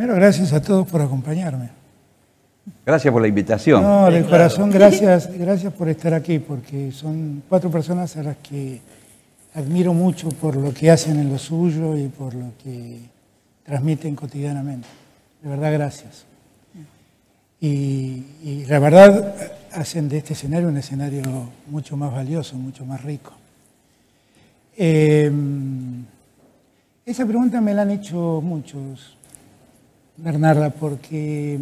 Primero, gracias a todos por acompañarme. Gracias por la invitación. No, de corazón, gracias por estar aquí, porque son 4 personas a las que admiro mucho por lo que hacen en lo suyo y por lo que transmiten cotidianamente. De verdad, gracias. Y la verdad, hacen de este escenario un escenario mucho más valioso, mucho más rico. Esa pregunta me la han hecho muchos, Bernarda, porque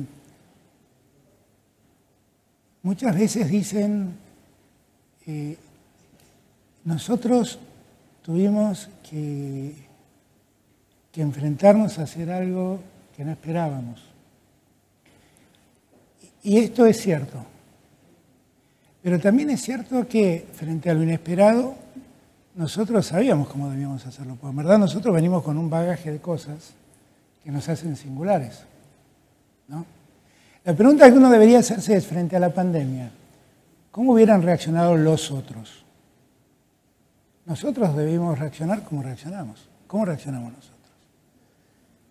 muchas veces dicen, nosotros tuvimos que enfrentarnos a hacer algo que no esperábamos. Y esto es cierto. Pero también es cierto que frente a lo inesperado, nosotros sabíamos cómo debíamos hacerlo. Porque en verdad nosotros venimos con un bagaje de cosas que nos hacen singulares, ¿no? La pregunta que uno debería hacerse es, frente a la pandemia, ¿cómo hubieran reaccionado los otros? Nosotros debimos reaccionar como reaccionamos. ¿Cómo reaccionamos nosotros?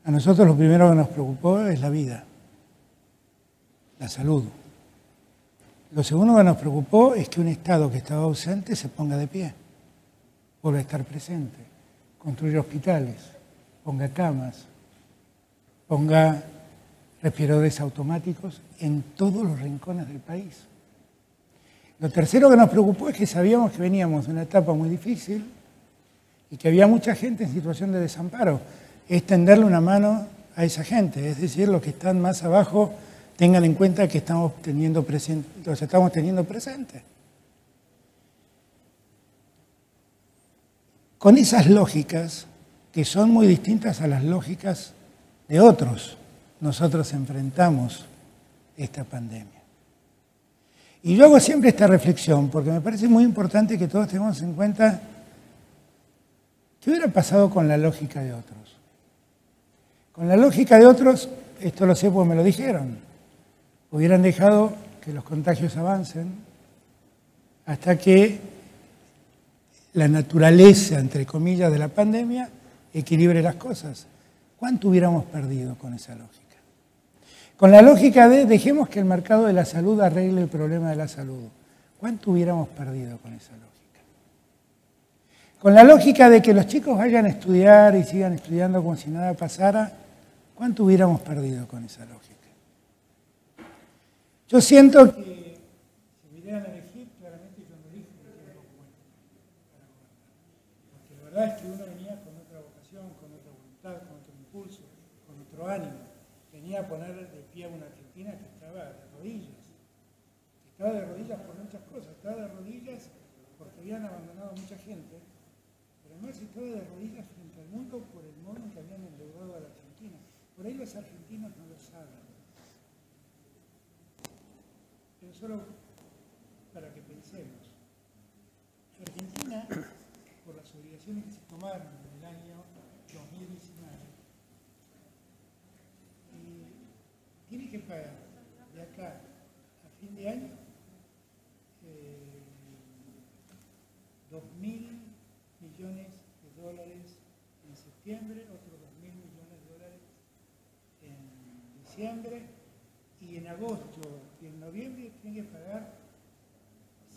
A nosotros lo primero que nos preocupó es la vida, la salud. Lo segundo que nos preocupó es que un Estado que estaba ausente se ponga de pie, vuelva a estar presente, construya hospitales, ponga camas, ponga respiradores automáticos en todos los rincones del país. Lo tercero que nos preocupó es que sabíamos que veníamos de una etapa muy difícil y que había mucha gente en situación de desamparo. Es tenderle una mano a esa gente, es decir, los que están más abajo tengan en cuenta que los estamos teniendo presentes. Con esas lógicas, que son muy distintas a las lógicas de otros, nosotros enfrentamos esta pandemia. Y yo hago siempre esta reflexión, porque me parece muy importante que todos tengamos en cuenta qué hubiera pasado con la lógica de otros. Con la lógica de otros, esto lo sé porque me lo dijeron, hubieran dejado que los contagios avancen hasta que la naturaleza, entre comillas, de la pandemia equilibre las cosas. ¿Cuánto hubiéramos perdido con esa lógica? Con la lógica de dejemos que el mercado de la salud arregle el problema de la salud. ¿Cuánto hubiéramos perdido con esa lógica? Con la lógica de que los chicos vayan a estudiar y sigan estudiando como si nada pasara, ¿cuánto hubiéramos perdido con esa lógica? Yo siento que si me dieran a elegir, claramente yo no dije que era poco bueno para gobernar. Porque la verdad es que uno venía con otra vocación, con otra voluntad, con otro impulso, con otro ánimo. Venía a poner de pie a una Argentina que estaba de rodillas. Estaba de rodillas por muchas cosas. Estaba de rodillas porque habían abandonado a mucha gente. Pero además estaba de rodillas frente al mundo por el modo en que habían endeudado a la Argentina. Por ahí los argentinos no lo saben. Pero solo para que pensemos. Argentina, por las obligaciones que se tomaron en el año 2019, tiene que pagar de acá a fin de año 2.000 millones de dólares en septiembre, otros 2.000 millones de dólares en diciembre, y en agosto y en noviembre tiene que pagar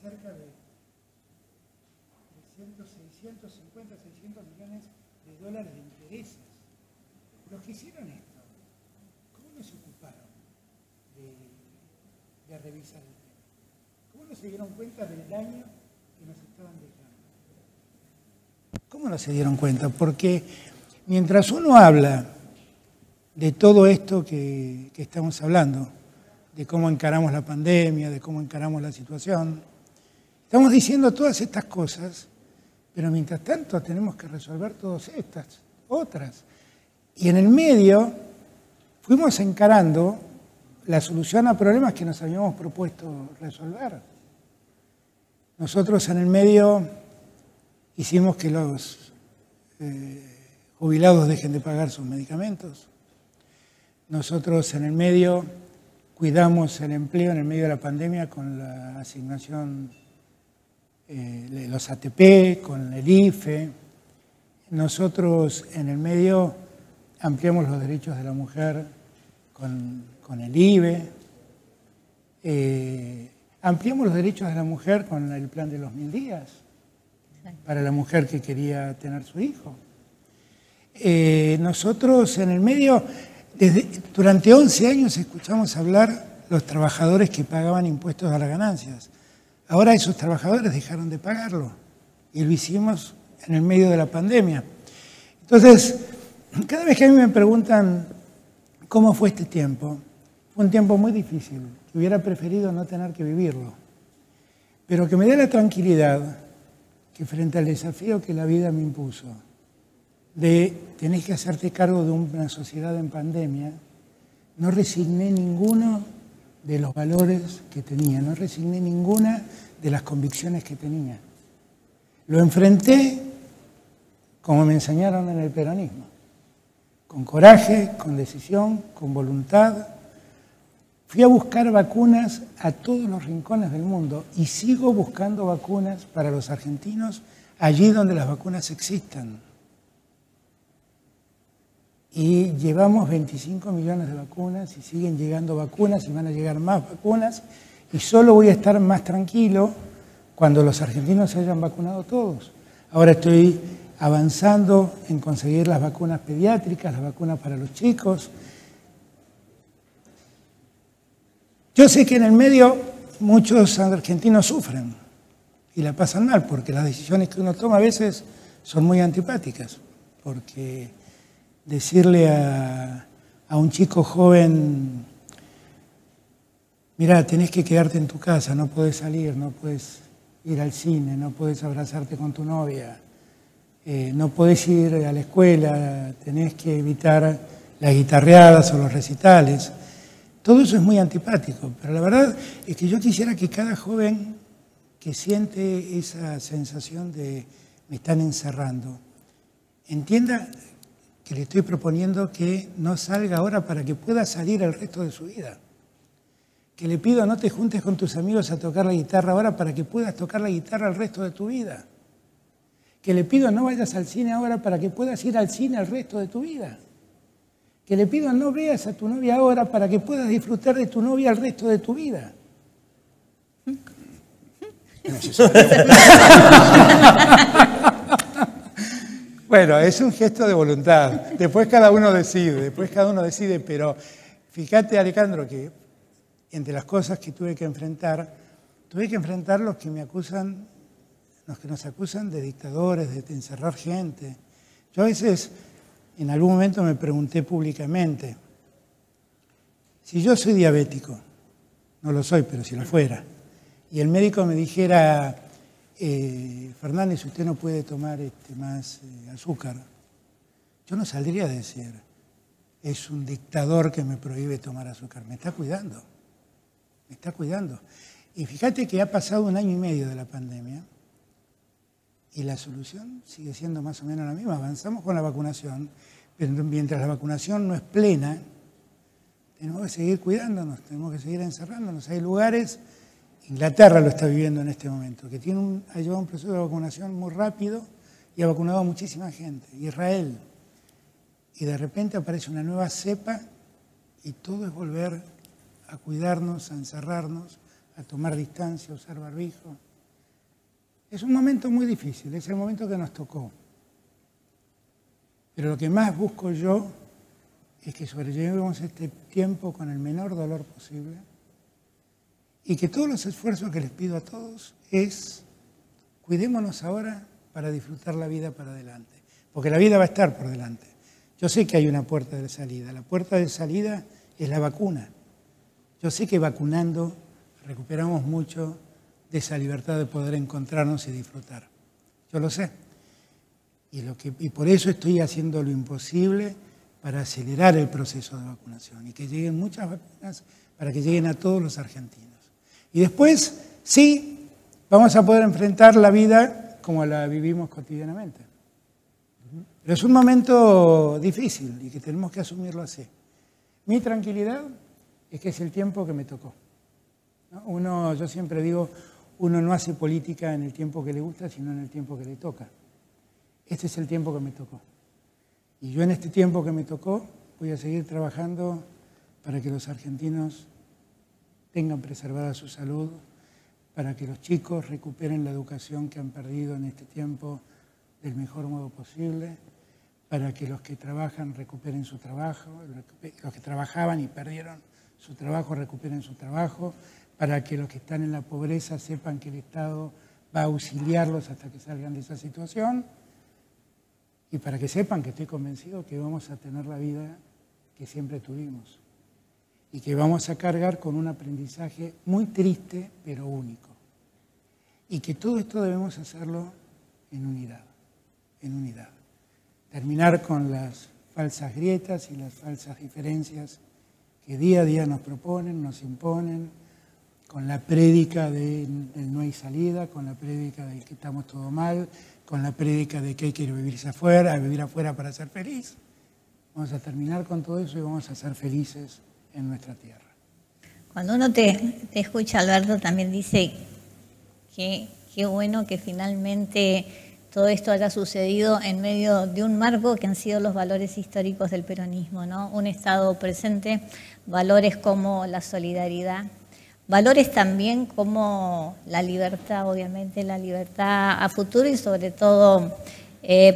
cerca de 650, 600 millones de dólares de intereses. Los que hicieron esto, ¿cómo no se ocuparon de revisar el tema? ¿Cómo no se dieron cuenta del daño que nos estaban dejando? ¿Cómo no se dieron cuenta? Porque mientras uno habla de todo esto que estamos hablando, de cómo encaramos la pandemia, de cómo encaramos la situación, estamos diciendo todas estas cosas, pero mientras tanto tenemos que resolver todas estas otras. Y en el medio fuimos encarando la solución a problemas que nos habíamos propuesto resolver. Nosotros en el medio hicimos que los jubilados dejen de pagar sus medicamentos. Nosotros en el medio cuidamos el empleo en el medio de la pandemia con la asignación de los ATP, con el IFE. Nosotros en el medio ampliamos los derechos de la mujer con el IBE. Ampliamos los derechos de la mujer con el plan de los 1000 días para la mujer que quería tener su hijo. Nosotros en el medio, durante 11 años escuchamos hablar los trabajadores que pagaban impuestos a las ganancias. Ahora esos trabajadores dejaron de pagarlo y lo hicimos en el medio de la pandemia. Entonces, cada vez que a mí me preguntan cómo fue este tiempo, fue un tiempo muy difícil, que hubiera preferido no tener que vivirlo, pero que me dé la tranquilidad que frente al desafío que la vida me impuso, de tener que hacerte cargo de una sociedad en pandemia, no resigné ninguno de los valores que tenía, no resigné ninguna de las convicciones que tenía. Lo enfrenté como me enseñaron en el peronismo, con coraje, con decisión, con voluntad. Fui a buscar vacunas a todos los rincones del mundo y sigo buscando vacunas para los argentinos allí donde las vacunas existan. Y llevamos 25 millones de vacunas y siguen llegando vacunas y van a llegar más vacunas y solo voy a estar más tranquilo cuando los argentinos se hayan vacunado todos. Ahora estoy avanzando en conseguir las vacunas pediátricas, las vacunas para los chicos. Yo sé que en el medio muchos argentinos sufren y la pasan mal porque las decisiones que uno toma a veces son muy antipáticas, porque decirle a un chico joven, mirá, tenés que quedarte en tu casa, no podés salir, no podés ir al cine, no podés abrazarte con tu novia, no podés ir a la escuela, tenés que evitar las guitarreadas o los recitales. Todo eso es muy antipático, pero la verdad es que yo quisiera que cada joven que siente esa sensación de me están encerrando, entienda que le estoy proponiendo que no salga ahora para que pueda salir el resto de su vida. Que le pido no te juntes con tus amigos a tocar la guitarra ahora para que puedas tocar la guitarra el resto de tu vida. Que le pido no vayas al cine ahora para que puedas ir al cine el resto de tu vida. Que le pido no veas a tu novia ahora para que puedas disfrutar de tu novia el resto de tu vida. Bueno, es un gesto de voluntad. Después cada uno decide, pero fíjate, Alejandro, que entre las cosas que tuve que enfrentar los que me acusan, los que nos acusan de dictadores, de encerrar gente. Yo a veces, en algún momento me pregunté públicamente, si yo soy diabético, no lo soy, pero si lo fuera, y el médico me dijera, Fernández, usted no puede tomar más azúcar, yo no saldría a decir, es un dictador que me prohíbe tomar azúcar, me está cuidando. Me está cuidando. Y fíjate que ha pasado 1 año y medio de la pandemia y la solución sigue siendo más o menos la misma. Avanzamos con la vacunación, pero mientras la vacunación no es plena, tenemos que seguir cuidándonos, tenemos que seguir encerrándonos. Hay lugares, Inglaterra lo está viviendo en este momento, que ha llevado un proceso de vacunación muy rápido y ha vacunado a muchísima gente. Israel. Y de repente aparece una nueva cepa y todo es volver a cuidarnos, a encerrarnos, a tomar distancia, a usar barbijo. Es un momento muy difícil, es el momento que nos tocó. Pero lo que más busco yo es que sobrellevemos este tiempo con el menor dolor posible y que todos los esfuerzos que les pido a todos es cuidémonos ahora para disfrutar la vida para adelante, porque la vida va a estar por delante. Yo sé que hay una puerta de salida, la puerta de salida es la vacuna. Yo sé que vacunando recuperamos mucho de esa libertad de poder encontrarnos y disfrutar. Yo lo sé. Y por eso estoy haciendo lo imposible para acelerar el proceso de vacunación y que lleguen muchas vacunas para que lleguen a todos los argentinos. Y después, sí, vamos a poder enfrentar la vida como la vivimos cotidianamente. Pero es un momento difícil y que tenemos que asumirlo así. Mi tranquilidad es que es el tiempo que me tocó. ¿No? Yo siempre digo, uno no hace política en el tiempo que le gusta, sino en el tiempo que le toca. Este es el tiempo que me tocó. Y yo en este tiempo que me tocó voy a seguir trabajando para que los argentinos tengan preservada su salud, para que los chicos recuperen la educación que han perdido en este tiempo del mejor modo posible, para que los que trabajan recuperen su trabajo, los que trabajaban y perdieron su trabajo recuperen su trabajo, para que los que están en la pobreza sepan que el Estado va a auxiliarlos hasta que salgan de esa situación, y para que sepan que estoy convencido que vamos a tener la vida que siempre tuvimos y que vamos a cargar con un aprendizaje muy triste pero único. Y que todo esto debemos hacerlo en unidad, en unidad. Terminar con las falsas grietas y las falsas diferencias que día a día nos proponen, nos imponen, con la prédica del no hay salida, con la prédica de que estamos todo mal, con la prédica de que hay que vivir afuera para ser feliz. Vamos a terminar con todo eso y vamos a ser felices en nuestra tierra. Cuando uno te escucha, Alberto, también dice que qué bueno que finalmente todo esto haya sucedido en medio de un marco que han sido los valores históricos del peronismo, ¿no? Un Estado presente, valores como la solidaridad, valores también como la libertad, obviamente, la libertad a futuro y sobre todo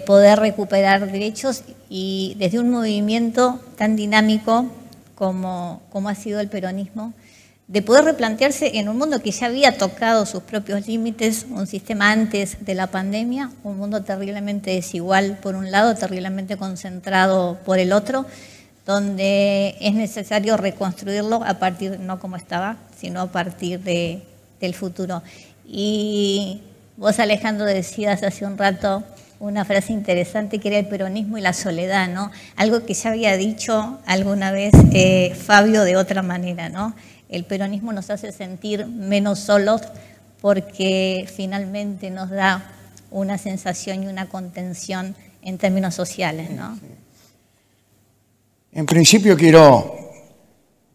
poder recuperar derechos y desde un movimiento tan dinámico como ha sido el peronismo, de poder replantearse en un mundo que ya había tocado sus propios límites, un sistema antes de la pandemia, un mundo terriblemente desigual por un lado, terriblemente concentrado por el otro, donde es necesario reconstruirlo a partir, no como estaba, sino a partir del futuro. Y vos, Alejandro, decías hace un rato una frase interesante que era el peronismo y la soledad, ¿no? Algo que ya había dicho alguna vez Fabio de otra manera, ¿no? El peronismo nos hace sentir menos solos porque finalmente nos da una sensación y una contención en términos sociales, ¿no? En principio quiero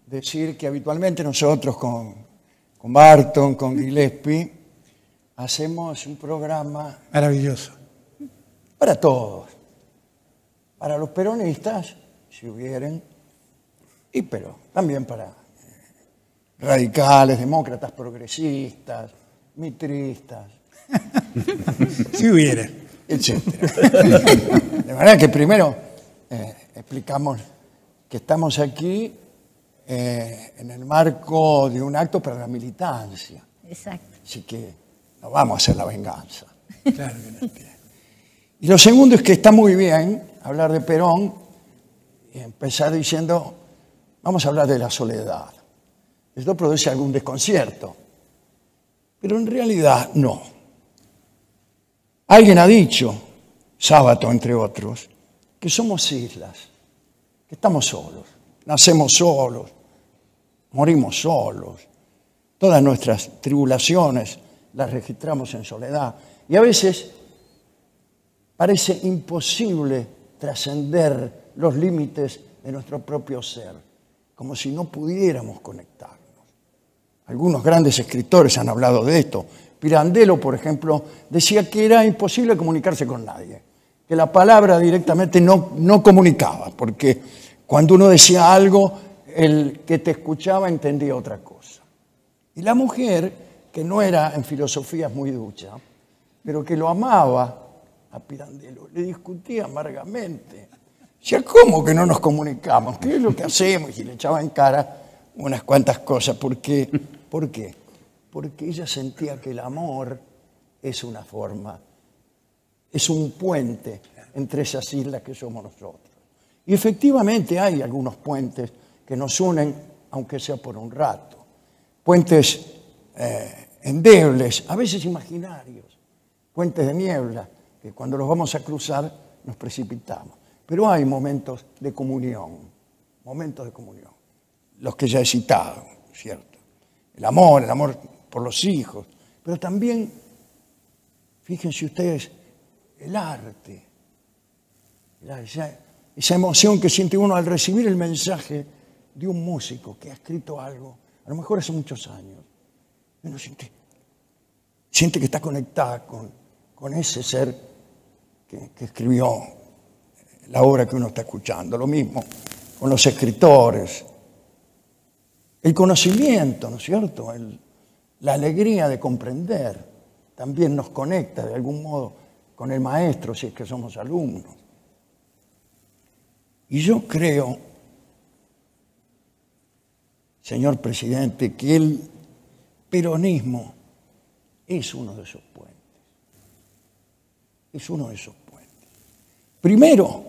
decir que habitualmente nosotros con Barton, con Gillespie, hacemos un programa maravilloso para todos, para los peronistas, si hubieran, pero también para radicales, demócratas, progresistas, mitristas, si hubiera, etcétera. De manera que primero explicamos que estamos aquí en el marco de un acto para la militancia. Exacto. Así que no vamos a hacer la venganza. Claro que no. Y lo segundo es que está muy bien hablar de Perón y empezar diciendo, vamos a hablar de la soledad. Esto produce algún desconcierto, pero en realidad no. Alguien ha dicho, Sábato entre otros, que somos islas, que estamos solos, nacemos solos, morimos solos, todas nuestras tribulaciones las registramos en soledad y a veces parece imposible trascender los límites de nuestro propio ser, como si no pudiéramos conectarnos. Algunos grandes escritores han hablado de esto. Pirandello, por ejemplo, decía que era imposible comunicarse con nadie, que la palabra directamente no comunicaba, porque cuando uno decía algo, el que te escuchaba entendía otra cosa. Y la mujer, que no era en filosofías muy ducha, pero que lo amaba a Pirandello, le discutía amargamente. Decía, ¿cómo que no nos comunicamos? ¿Qué es lo que hacemos? Y le echaba en cara unas cuantas cosas. ¿Por qué? Porque ella sentía que el amor es una forma, es un puente entre esas islas que somos nosotros. Y efectivamente hay algunos puentes que nos unen, aunque sea por un rato. Puentes endebles, a veces imaginarios. Puentes de niebla, que cuando los vamos a cruzar nos precipitamos. Pero hay momentos de comunión, los que ya he citado, ¿cierto? El amor por los hijos, pero también, fíjense ustedes, el arte, esa emoción que siente uno al recibir el mensaje de un músico que ha escrito algo, a lo mejor hace muchos años, uno siente que está conectada con ese ser que escribió la obra que uno está escuchando. Lo mismo con los escritores, El conocimiento, ¿no es cierto? La alegría de comprender también nos conecta de algún modo con el maestro, si es que somos alumnos. Y yo creo, señor presidente, que el peronismo es uno de esos puentes. Es uno de esos puentes. Primero,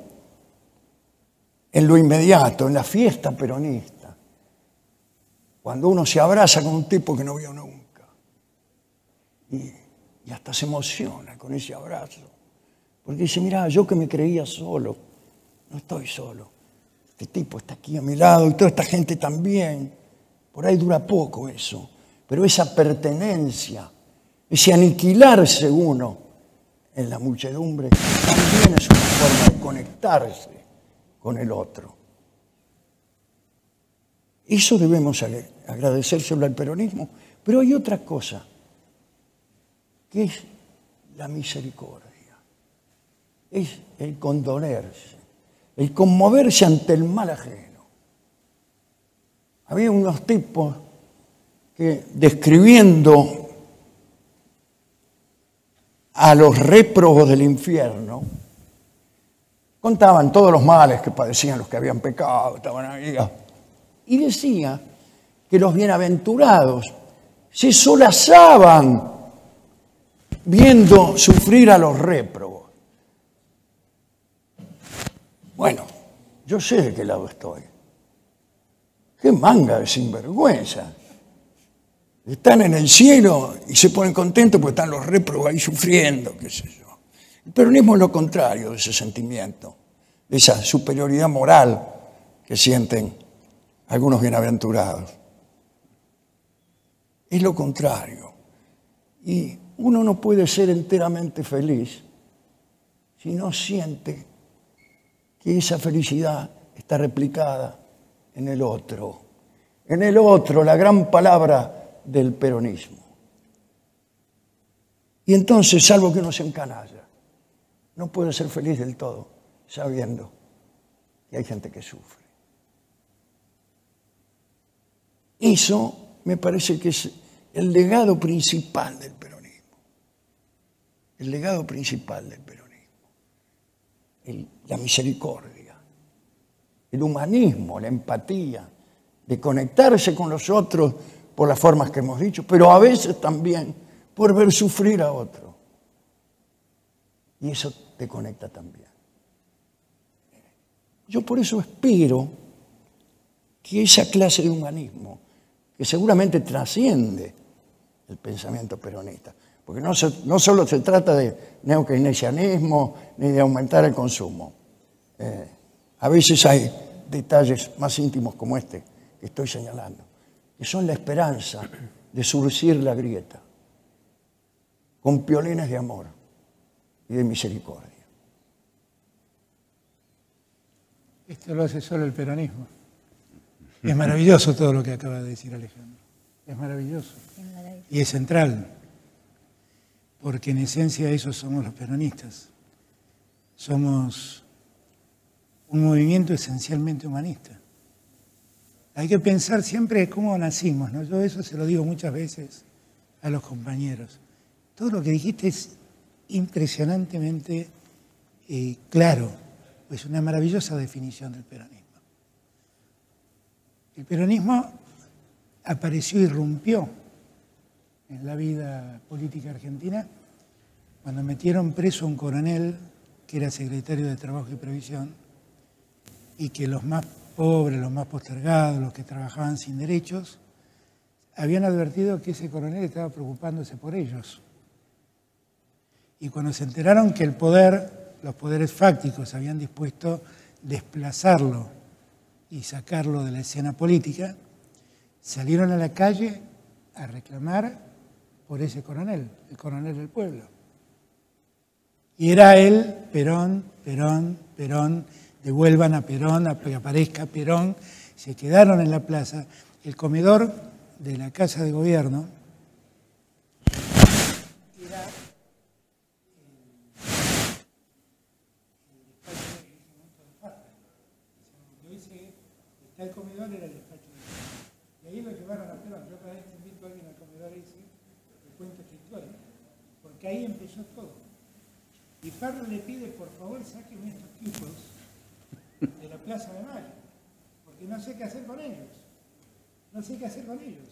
en lo inmediato, en la fiesta peronista, cuando uno se abraza con un tipo que no vio nunca y hasta se emociona con ese abrazo, porque dice, mira, yo que me creía solo, no estoy solo. Este tipo está aquí a mi lado y toda esta gente también. Por ahí dura poco eso, pero esa pertenencia, ese aniquilarse uno en la muchedumbre, también es una forma de conectarse con el otro. Eso debemos agradecérselo al peronismo, pero hay otra cosa, que es la misericordia, es el condolerse, el conmoverse ante el mal ajeno. Había unos tipos que, describiendo a los réprobos del infierno, contaban todos los males que padecían los que habían pecado, estaban ahí, y decía que los bienaventurados se solazaban viendo sufrir a los réprobos. Bueno, yo sé de qué lado estoy. ¡Qué manga de sinvergüenza! Están en el cielo y se ponen contentos porque están los réprobos ahí sufriendo, qué sé yo. El peronismo es lo contrario de ese sentimiento, de esa superioridad moral que sienten algunos bienaventurados. Es lo contrario. Y uno no puede ser enteramente feliz si no siente que esa felicidad está replicada en el otro. En el otro, la gran palabra del peronismo. Y entonces, salvo que uno se encanalla, no puede ser feliz del todo, sabiendo que hay gente que sufre. Eso me parece que es el legado principal del peronismo. El legado principal del peronismo. La misericordia, el humanismo, la empatía, de conectarse con los otros por las formas que hemos dicho, pero a veces también por ver sufrir a otro. Y eso te conecta también. Yo por eso espero que esa clase de humanismo, que seguramente trasciende el pensamiento peronista, porque no solo se trata de neokeynesianismo ni de aumentar el consumo. A veces hay detalles más íntimos como este que estoy señalando, que son la esperanza de surcir la grieta con piolines de amor y de misericordia. Esto lo hace solo el peronismo. Es maravilloso todo lo que acaba de decir Alejandro. Es maravilloso. Y es central. Porque en esencia eso somos los peronistas. Somos un movimiento esencialmente humanista. Hay que pensar siempre cómo nacimos, ¿no? Yo eso se lo digo muchas veces a los compañeros. Todo lo que dijiste es impresionantemente claro. Es una maravillosa definición del peronismo. El peronismo apareció y irrumpió en la vida política argentina cuando metieron preso a un coronel que era secretario de Trabajo y Previsión y que los más pobres, los más postergados, los que trabajaban sin derechos, habían advertido que ese coronel estaba preocupándose por ellos. Y cuando se enteraron que el poder, los poderes fácticos habían dispuesto desplazarlo y sacarlo de la escena política, salieron a la calle a reclamar por ese coronel, el coronel del pueblo. Y era él, Perón, Perón, Perón, devuelvan a Perón, a que aparezca Perón. Se quedaron en la plaza. El comedor de la Casa de Gobierno era el despacho de está el comedor, era el despacho de y ahí lo otra vez te invito a alguien al comedor ese, le cuento esta historia, porque ahí empezó todo. Y Parra le pide, por favor, sáquenme estos tipos de la Plaza de Mayo, porque no sé qué hacer con ellos. No sé qué hacer con ellos.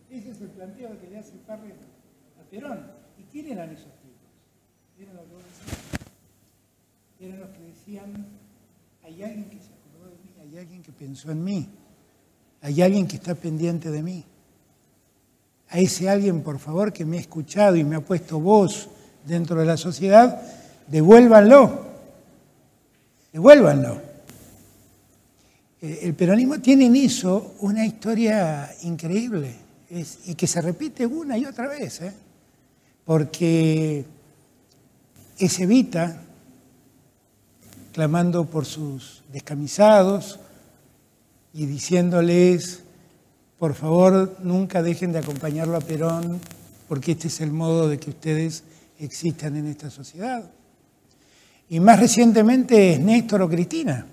Ese es el planteo que le hace Parra a Perón. ¿Y quién eran esos tipos? Eran lo que vos decías. Eran los que decían, hay alguien que se acordó de mí, hay alguien que pensó en mí, hay alguien que está pendiente de mí. A ese alguien, por favor, que me ha escuchado y me ha puesto voz dentro de la sociedad, devuélvanlo. Devuélvanlo. El peronismo tiene en eso una historia increíble y que se repite una y otra vez, porque es Evita clamando por sus descamisados y diciéndoles, por favor, nunca dejen de acompañarlo a Perón, porque este es el modo de que ustedes existan en esta sociedad. Y más recientemente es Néstor o Cristina.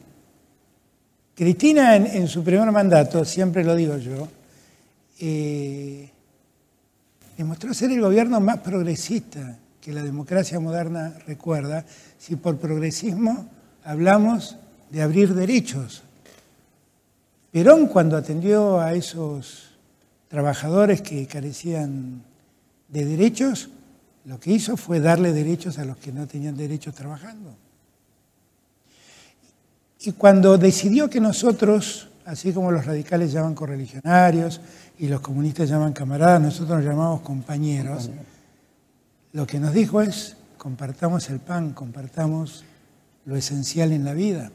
Cristina en su primer mandato, siempre lo digo yo, demostró ser el gobierno más progresista que la democracia moderna recuerda, si por progresismo hablamos de abrir derechos. Perón, cuando atendió a esos trabajadores que carecían de derechos, lo que hizo fue darle derechos a los que no tenían derechos trabajando. Y cuando decidió que nosotros, así como los radicales llaman correligionarios y los comunistas llaman camaradas, nosotros nos llamamos compañeros, lo que nos dijo es, compartamos el pan, compartamos lo esencial en la vida.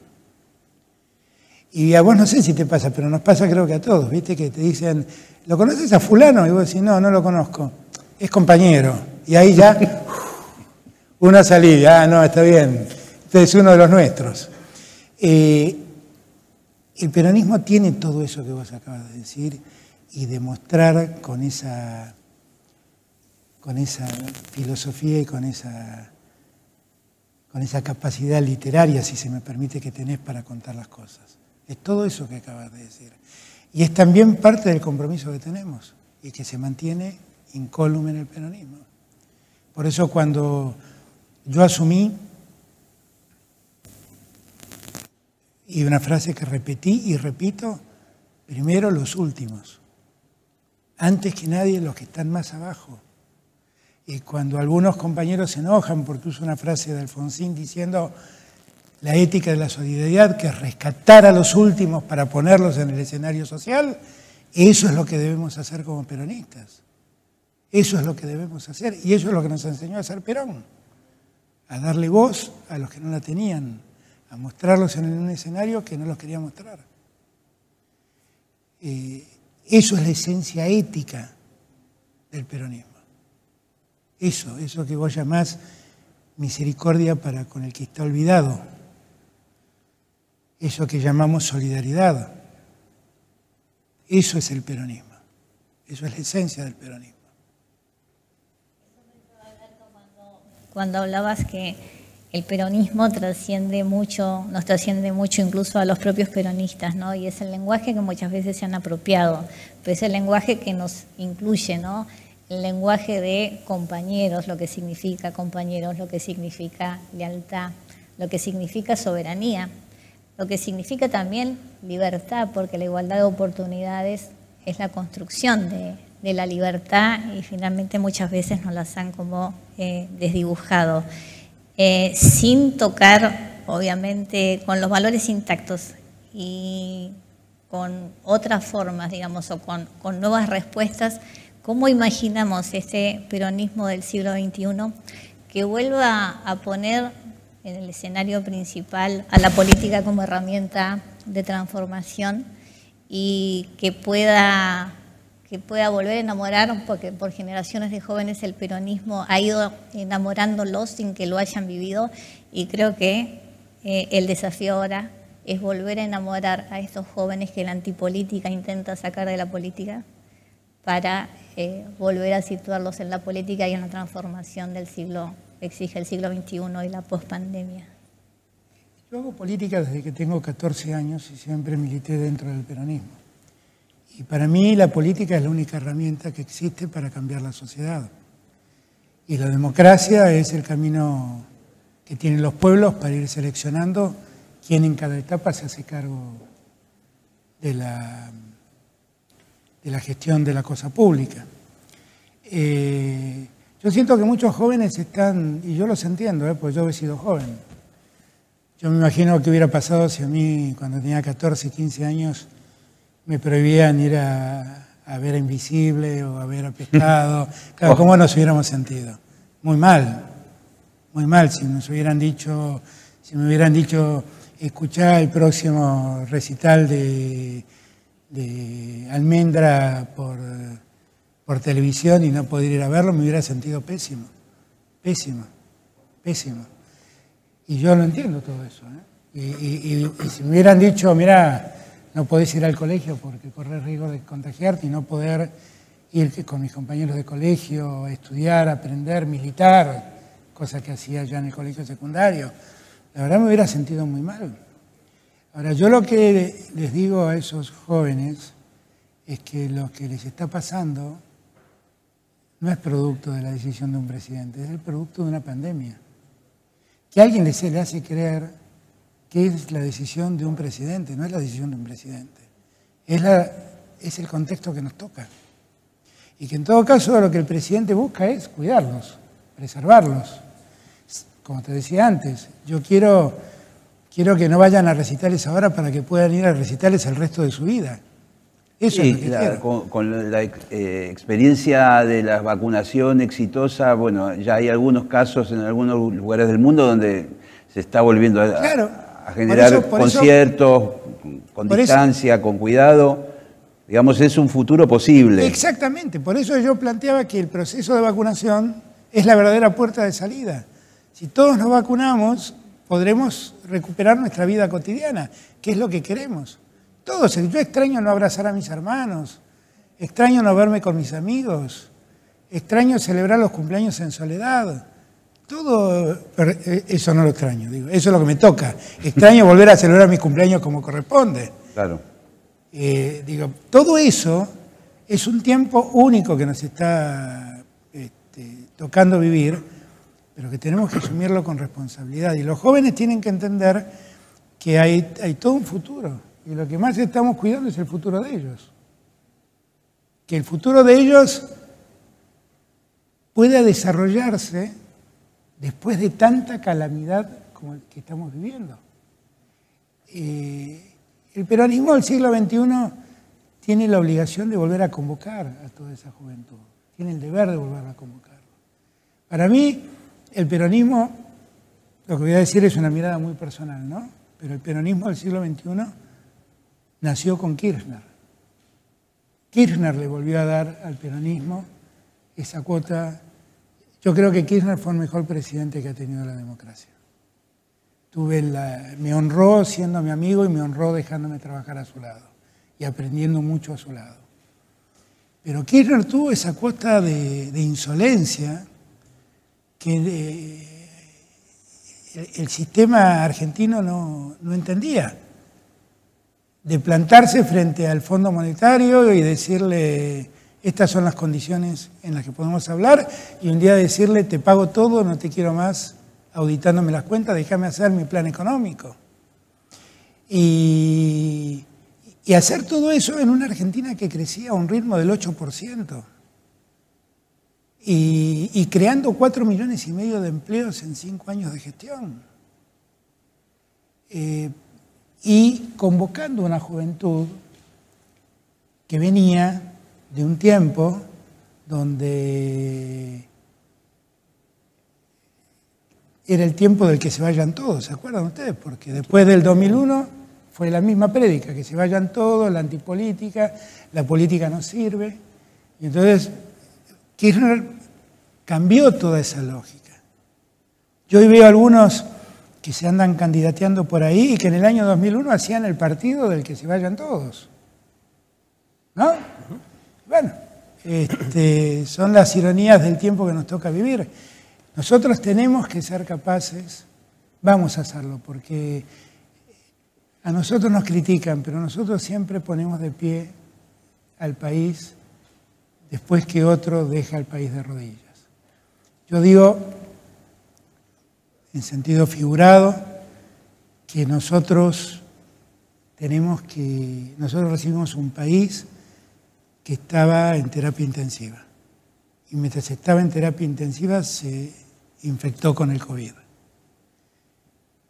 Y a vos no sé si te pasa, pero nos pasa creo que a todos, ¿viste? Que te dicen, ¿lo conoces a fulano? Y vos decís, no, no lo conozco, es compañero. Y ahí ya, una salida, no, está bien, este es uno de los nuestros. El peronismo tiene todo eso que vos acabas de decir y demostrar con esa filosofía y con esa capacidad literaria, si se me permite, que tenés para contar las cosas. Es todo eso que acabas de decir. Y es también parte del compromiso que tenemos y que se mantiene incólume en el peronismo. Por eso cuando yo asumí, y una frase que repetí y repito, primero los últimos, antes que nadie los que están más abajo. Y cuando algunos compañeros se enojan porque uso una frase de Alfonsín diciendo la ética de la solidaridad, que es rescatar a los últimos para ponerlos en el escenario social, eso es lo que debemos hacer como peronistas. Eso es lo que debemos hacer y eso es lo que nos enseñó a hacer Perón, a darle voz a los que no la tenían, a mostrarlos en un escenario que no los quería mostrar. Eso es la esencia ética del peronismo. Eso que vos llamás misericordia para con el que está olvidado. Eso que llamamos solidaridad. Eso es el peronismo. Eso es la esencia del peronismo. Cuando hablabas que el peronismo trasciende mucho, nos trasciende mucho incluso a los propios peronistas, ¿no? Y es el lenguaje que muchas veces se han apropiado, pero es el lenguaje que nos incluye, ¿no? El lenguaje de compañeros, lo que significa compañeros, lo que significa lealtad, lo que significa soberanía, lo que significa también libertad, porque la igualdad de oportunidades es la construcción de la libertad y finalmente muchas veces nos las han como desdibujado. Sin tocar, obviamente, con los valores intactos y con otras formas, digamos, o con nuevas respuestas, ¿cómo imaginamos este peronismo del siglo XXI que vuelva a poner en el escenario principal a la política como herramienta de transformación y que pueda volver a enamorar, porque por generaciones de jóvenes el peronismo ha ido enamorándolos sin que lo hayan vivido, y creo que el desafío ahora es volver a enamorar a estos jóvenes que la antipolítica intenta sacar de la política para volver a situarlos en la política y en la transformación del siglo, exige el siglo XXI y la pospandemia. Yo hago política desde que tengo 14 años y siempre milité dentro del peronismo. Y para mí la política es la única herramienta que existe para cambiar la sociedad. Y la democracia es el camino que tienen los pueblos para ir seleccionando quién en cada etapa se hace cargo de la gestión de la cosa pública. Yo siento que muchos jóvenes están, y yo los entiendo, porque yo he sido joven. Yo me imagino qué hubiera pasado si a mí, cuando tenía 14, 15 años, me prohibían ir a ver a Invisible o a ver a Pescado. Claro, ¿cómo nos hubiéramos sentido? Muy mal, si nos hubieran dicho, si me hubieran dicho, escuchá el próximo recital de Almendra por televisión y no poder ir a verlo, me hubiera sentido pésimo. Y yo lo entiendo todo eso, Y si me hubieran dicho, mira, no podés ir al colegio porque corres riesgo de contagiarte y no poder ir con mis compañeros de colegio, estudiar, aprender, militar, cosa que hacía ya en el colegio secundario, la verdad me hubiera sentido muy mal. Ahora, yo lo que les digo a esos jóvenes es que lo que les está pasando no es producto de la decisión de un presidente, es el producto de una pandemia. Que alguien les hace creer que es la decisión de un presidente, no es la decisión de un presidente, es el contexto que nos toca. Y que en todo caso lo que el presidente busca es cuidarlos, preservarlos. Como te decía antes, yo quiero que no vayan a recitales ahora para que puedan ir a recitales el resto de su vida. Eso es lo que quiero. Con la experiencia de la vacunación exitosa, bueno, ya hay algunos casos en algunos lugares del mundo donde se está volviendo a generar conciertos con distancia, con cuidado. Digamos, es un futuro posible. Exactamente, por eso yo planteaba que el proceso de vacunación es la verdadera puerta de salida. Si todos nos vacunamos, podremos recuperar nuestra vida cotidiana, que es lo que queremos. Todos, yo extraño no abrazar a mis hermanos, extraño no verme con mis amigos, extraño celebrar los cumpleaños en soledad. Todo, pero eso no lo extraño, digo, eso es lo que me toca. Extraño volver a celebrar mis cumpleaños como corresponde. Claro. Digo, todo eso es un tiempo único que nos está tocando vivir, pero que tenemos que asumirlo con responsabilidad. Y los jóvenes tienen que entender que hay todo un futuro. Y lo que más estamos cuidando es el futuro de ellos. Que el futuro de ellos pueda desarrollarse después de tanta calamidad como el que estamos viviendo. El peronismo del siglo XXI tiene la obligación de volver a convocar a toda esa juventud. Tiene el deber de volver a convocarlo. Para mí, el peronismo, lo que voy a decir es una mirada muy personal, ¿no? Pero el peronismo del siglo XXI nació con Kirchner. Kirchner le volvió a dar al peronismo esa cuota. Yo creo que Kirchner fue el mejor presidente que ha tenido la democracia. Me honró siendo mi amigo y me honró dejándome trabajar a su lado y aprendiendo mucho a su lado. Pero Kirchner tuvo esa cuota de insolencia que el sistema argentino no entendía. De plantarse frente al Fondo Monetario y decirle, estas son las condiciones en las que podemos hablar, y un día decirle, te pago todo, no te quiero más auditándome las cuentas, déjame hacer mi plan económico. Y hacer todo eso en una Argentina que crecía a un ritmo del 8%. Y creando 4,5 millones de empleos en 5 años de gestión. Y convocando a una juventud que venía de un tiempo donde era el tiempo del que se vayan todos, ¿se acuerdan ustedes? Porque después del 2001 fue la misma prédica, que se vayan todos, la antipolítica, la política no sirve. Y entonces Kirchner cambió toda esa lógica. Yo hoy veo algunos que se andan candidateando por ahí y que en el año 2001 hacían el partido del que se vayan todos. ¿No? Bueno, son las ironías del tiempo que nos toca vivir. Nosotros tenemos que ser capaces, vamos a hacerlo, porque a nosotros nos critican, pero nosotros siempre ponemos de pie al país después que otro deja el país de rodillas. Yo digo, en sentido figurado, que nosotros recibimos un país que estaba en terapia intensiva. Y mientras estaba en terapia intensiva se infectó con el COVID.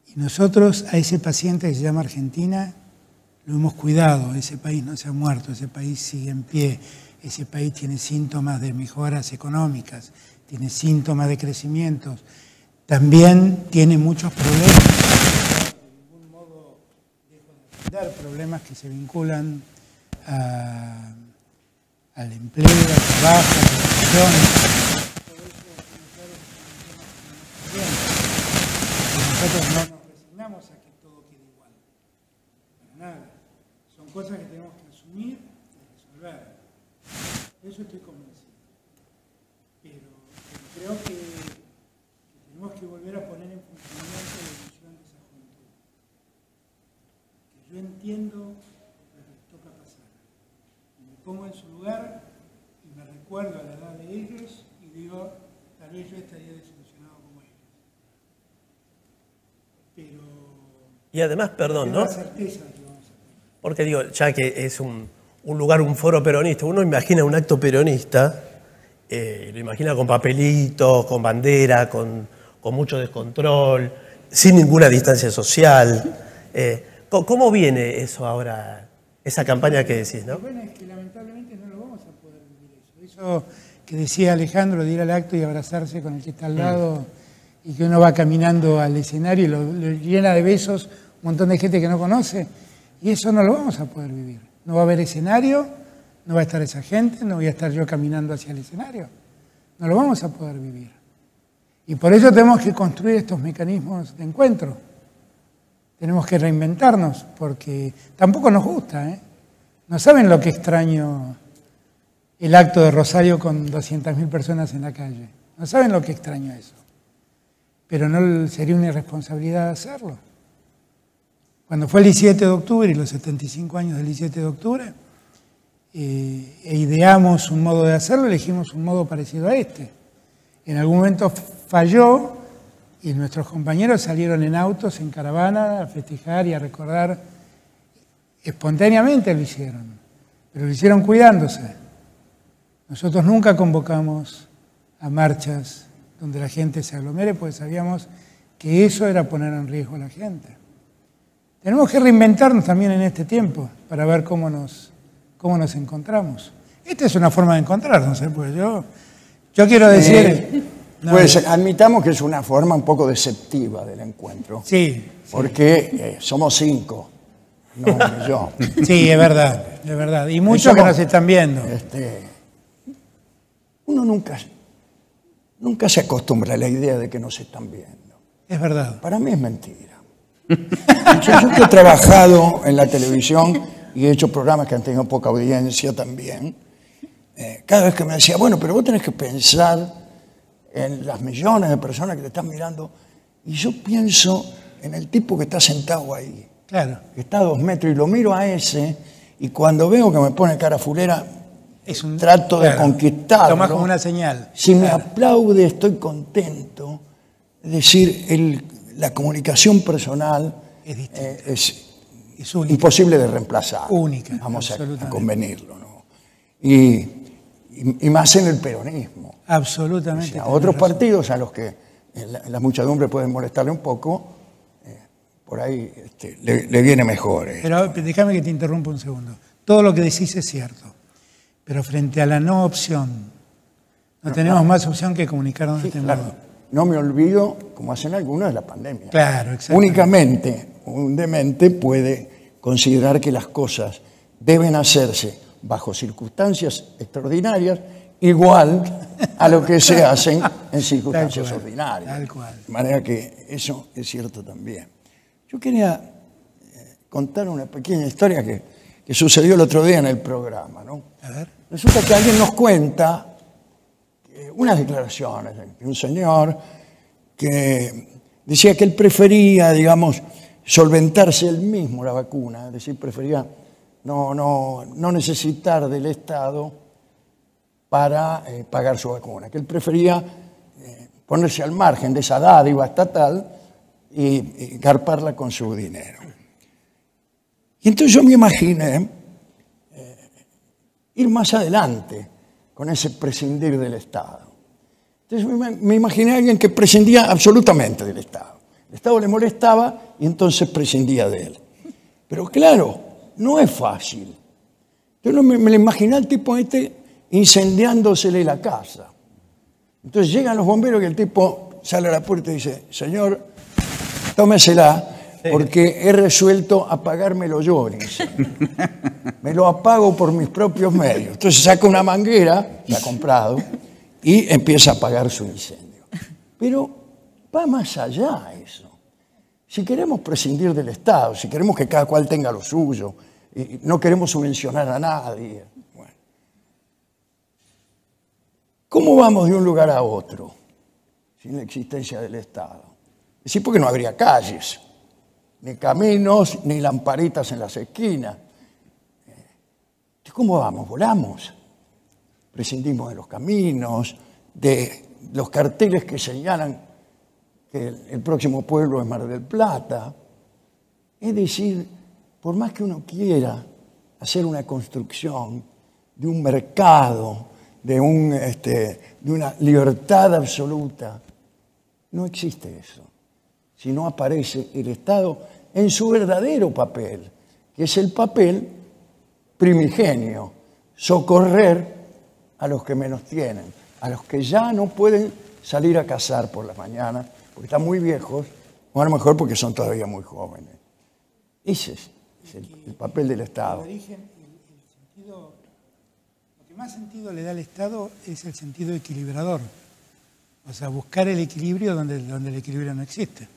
Y nosotros a ese paciente que se llama Argentina lo hemos cuidado, ese país no se ha muerto, ese país sigue en pie, ese país tiene síntomas de mejoras económicas, tiene síntomas de crecimiento, también tiene muchos problemas, de ningún modo dejo de atender, problemas que se vinculan al empleo, al trabajo, a las relaciones. Nosotros no nos resignamos a que todo quede igual, para nada. Son cosas que tenemos que asumir y resolver. De eso estoy convencido. Pero creo que tenemos que volver a poner en funcionamiento la ilusión de esa juventud. Que yo entiendo lo que les toca pasar. Y me pongo en su lugar y me recuerdo a la edad de ellos y digo, tal vez yo estaría desilusionado como ellos. Pero... Y además, perdón, ¿no? Porque digo, ya que es un lugar, un foro peronista, uno imagina un acto peronista, lo imagina con papelitos, con bandera, con mucho descontrol, sin ninguna distancia social. ¿Cómo viene eso ahora, esa campaña que decís, no? Lo bueno es que lamentablemente no lo vamos a poder vivir eso. Eso que decía Alejandro, de ir al acto y abrazarse con el que está al lado, y que uno va caminando al escenario y lo llena de besos un montón de gente que no conoce, y eso no lo vamos a poder vivir. No va a haber escenario, no va a estar esa gente, no voy a estar yo caminando hacia el escenario. No lo vamos a poder vivir. Y por eso tenemos que construir estos mecanismos de encuentro. Tenemos que reinventarnos, porque tampoco nos gusta, ¿eh? No saben lo que extraño el acto de Rosario con 200.000 personas en la calle. No saben lo que extraño eso. Pero no sería una irresponsabilidad hacerlo. Cuando fue el 17 de octubre y los 75 años del 17 de octubre, ideamos un modo de hacerlo, elegimos un modo parecido a este. En algún momento falló y nuestros compañeros salieron en autos, en caravana, a festejar y a recordar. Espontáneamente lo hicieron, pero lo hicieron cuidándose. Nosotros nunca convocamos a marchas donde la gente se aglomere, porque sabíamos que eso era poner en riesgo a la gente. Tenemos que reinventarnos también en este tiempo para ver cómo nos encontramos. Esta es una forma de encontrarnos, ¿eh? Pues yo quiero decir... Pues admitamos que es una forma un poco deceptiva del encuentro. Sí. Porque somos 5, no yo. Sí, es verdad, es verdad. Y muchos que nos están viendo. Uno nunca se acostumbra a la idea de que nos están viendo. Es verdad. Para mí es mentira. Yo que he trabajado en la televisión y he hecho programas que han tenido poca audiencia también, cada vez que me decía, bueno, pero vos tenés que pensar en las millones de personas que te están mirando, y yo pienso en el tipo que está sentado ahí, claro, que está a 2 metros, y lo miro a ese, y cuando veo que me pone cara fulera, trato de conquistarlo. Tomás como una señal. Si me aplaude, estoy contento. Es decir, la comunicación personal es imposible de reemplazar. Única. Vamos a convenirlo, ¿no? Y más en el peronismo. Absolutamente. O sea, otros partidos a los que la muchedumbre puede molestarle un poco, por ahí le viene mejor. Pero déjame que te interrumpa un segundo. Todo lo que decís es cierto, pero frente a la no opción, no tenemos más opción que comunicarnos de este modo. No me olvido, como hacen algunos, de la pandemia. Claro, exactamente. Únicamente un demente puede considerar que las cosas deben hacerse bajo circunstancias extraordinarias, igual a lo que se hacen en circunstancias ordinarias. Tal cual. De manera que eso es cierto también. Yo quería contar una pequeña historia que sucedió el otro día en el programa, ¿no? A ver. Resulta que alguien nos cuenta unas declaraciones de un señor que decía que él prefería, digamos, solventarse él mismo la vacuna, es decir, prefería no necesitar del Estado para pagar su vacuna, que él prefería ponerse al margen de esa dádiva estatal y garparla con su dinero. Y entonces yo me imaginé ir más adelante con ese prescindir del Estado. Entonces me imaginé a alguien que prescindía absolutamente del Estado. El Estado le molestaba y entonces prescindía de él. Pero claro, no es fácil. Yo me lo imaginé al tipo incendiándosele la casa. Entonces llegan los bomberos y el tipo sale a la puerta y dice: señor, tómesela porque he resuelto apagármelo yo. Me lo apago por mis propios medios. Entonces saca una manguera, la ha comprado, y empieza a apagar su incendio. Pero va más allá eso. Si queremos prescindir del Estado, si queremos que cada cual tenga lo suyo, y no queremos subvencionar a nadie, bueno, ¿cómo vamos de un lugar a otro sin la existencia del Estado? Es decir, porque no habría calles, ni caminos, ni lamparitas en las esquinas. ¿Cómo vamos? Volamos. Prescindimos de los caminos, de los carteles que señalan que el próximo pueblo es Mar del Plata. Es decir, por más que uno quiera hacer una construcción de un mercado, de una libertad absoluta, no existe eso. Si no aparece el Estado en su verdadero papel, que es el papel primigenio, socorrer a los que menos tienen, a los que ya no pueden salir a cazar por la mañana, porque están muy viejos, o a lo mejor porque son todavía muy jóvenes. Ese es el papel del Estado. Lo que más sentido le da al Estado es el sentido equilibrador. O sea, buscar el equilibrio donde el equilibrio no existe.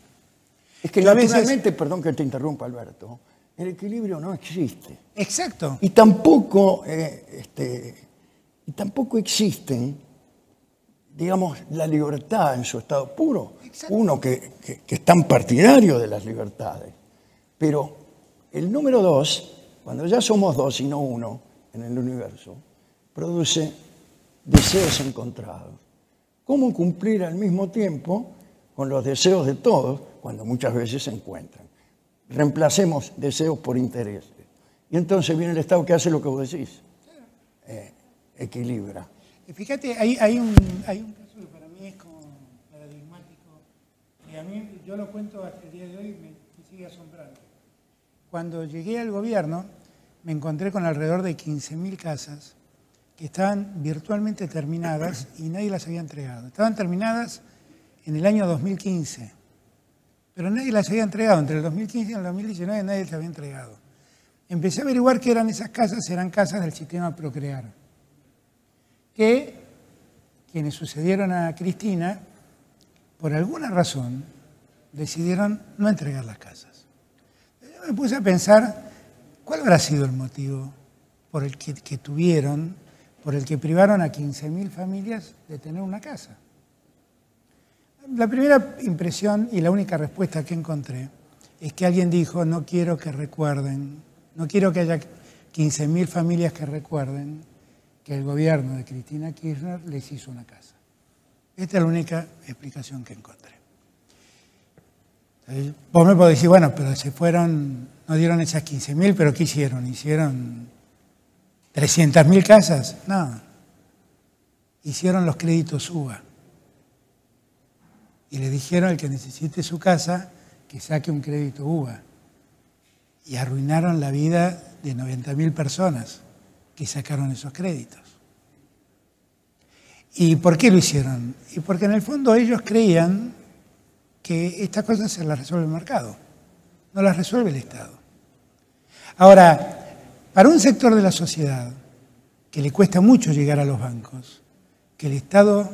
Es que naturalmente, perdón que te interrumpa, Alberto, el equilibrio no existe. Exacto. Y tampoco existen, digamos, la libertad en su estado puro. Exacto. Uno que es tan partidario de las libertades. Pero el número 2, cuando ya somos 2 y no 1 en el universo, produce deseos encontrados. ¿Cómo cumplir al mismo tiempo con los deseos de todos cuando muchas veces se encuentran? Reemplacemos deseos por intereses. Y entonces viene el Estado que hace lo que vos decís. Equilibra. Fíjate, hay un caso que para mí es como paradigmático. Y a mí, yo lo cuento hasta el día de hoy y me sigue asombrando. Cuando llegué al gobierno, me encontré con alrededor de 15.000 casas que estaban virtualmente terminadas y nadie las había entregado. Estaban terminadas en el año 2015, pero nadie las había entregado. Entre el 2015 y el 2019 nadie las había entregado. Empecé a averiguar qué eran esas casas. Eran casas del sistema Procrear, que quienes sucedieron a Cristina, por alguna razón, decidieron no entregar las casas. Yo me puse a pensar cuál habrá sido el motivo por el que tuvieron, por el que privaron a 15.000 familias de tener una casa. La primera impresión y la única respuesta que encontré es que alguien dijo: no quiero que recuerden, no quiero que haya 15.000 familias que recuerden que el gobierno de Cristina Kirchner les hizo una casa. Esta es la única explicación que encontré. Entonces, vos me podés decir, bueno, pero se fueron, no dieron esas 15.000, pero ¿qué hicieron? ¿Hicieron 300.000 casas? No. Hicieron los créditos UBA. Y le dijeron al que necesite su casa que saque un crédito UBA. Y arruinaron la vida de 90.000 personas que sacaron esos créditos. ¿Y por qué lo hicieron? Y porque en el fondo ellos creían que estas cosas se las resuelve el mercado, no las resuelve el Estado. Ahora, para un sector de la sociedad que le cuesta mucho llegar a los bancos, que el Estado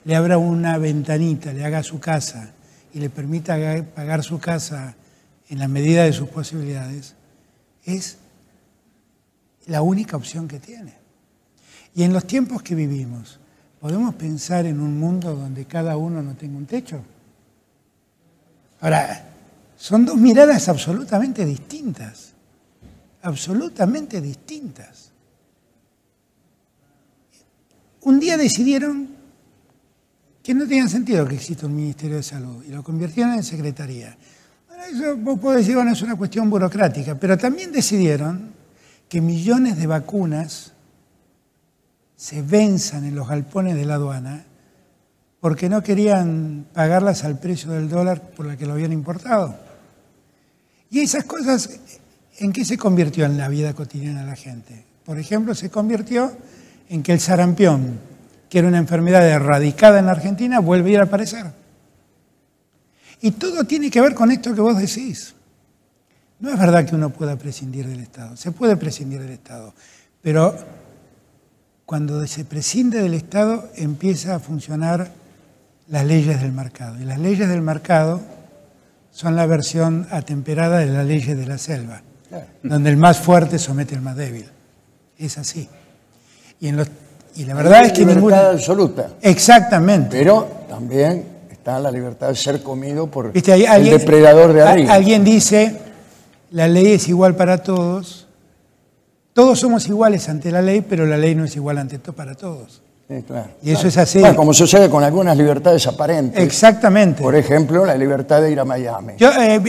le abra una ventanita, le haga su casa y le permita pagar su casa en la medida de sus posibilidades, es la única opción que tiene. Y en los tiempos que vivimos, ¿podemos pensar en un mundo donde cada uno no tenga un techo? Ahora, son dos miradas absolutamente distintas. absolutamente distintas. Un día decidieron que no tenía sentido que exista un Ministerio de Salud y lo convirtieron en Secretaría. Bueno, eso vos podés decir, bueno, es una cuestión burocrática, pero también decidieron que millones de vacunas se venzan en los galpones de la aduana porque no querían pagarlas al precio del dólar por el que lo habían importado. Y esas cosas, ¿en qué se convirtió en la vida cotidiana de la gente? Por ejemplo, se convirtió en que el sarampión, que era una enfermedad erradicada en la Argentina, vuelve a ir a aparecer. Y todo tiene que ver con esto que vos decís. No es verdad que uno pueda prescindir del Estado, se puede prescindir del Estado, pero cuando se prescinde del Estado empieza a funcionar las leyes del mercado. Y las leyes del mercado son la versión atemperada de las leyes de la selva, donde el más fuerte somete al más débil. Es así. Y la verdad es que libertad absoluta. Exactamente. Pero también está la libertad de ser comido por el depredador de arriba. Alguien dice, la ley es igual para todos. Todos somos iguales ante la ley, pero la ley no es igual para todos. Sí, claro. Y eso es así. Bueno, como sucede con algunas libertades aparentes. Exactamente. Por ejemplo, la libertad de ir a Miami.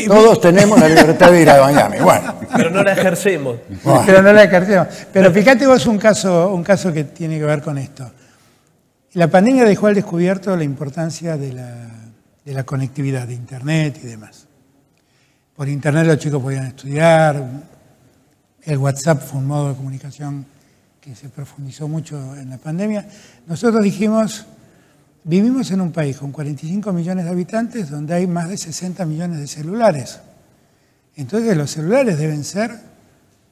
Todos tenemos la libertad de ir a Miami. Bueno. Pero no la ejercemos. Bueno. Pero no la ejercemos. Pero fíjate vos un caso que tiene que ver con esto. La pandemia dejó al descubierto la importancia de la conectividad, de Internet y demás. Por Internet los chicos podían estudiar. El WhatsApp fue un modo de comunicación que se profundizó mucho en la pandemia. Nosotros dijimos, vivimos en un país con 45 millones de habitantes donde hay más de 60 millones de celulares. Entonces los celulares deben ser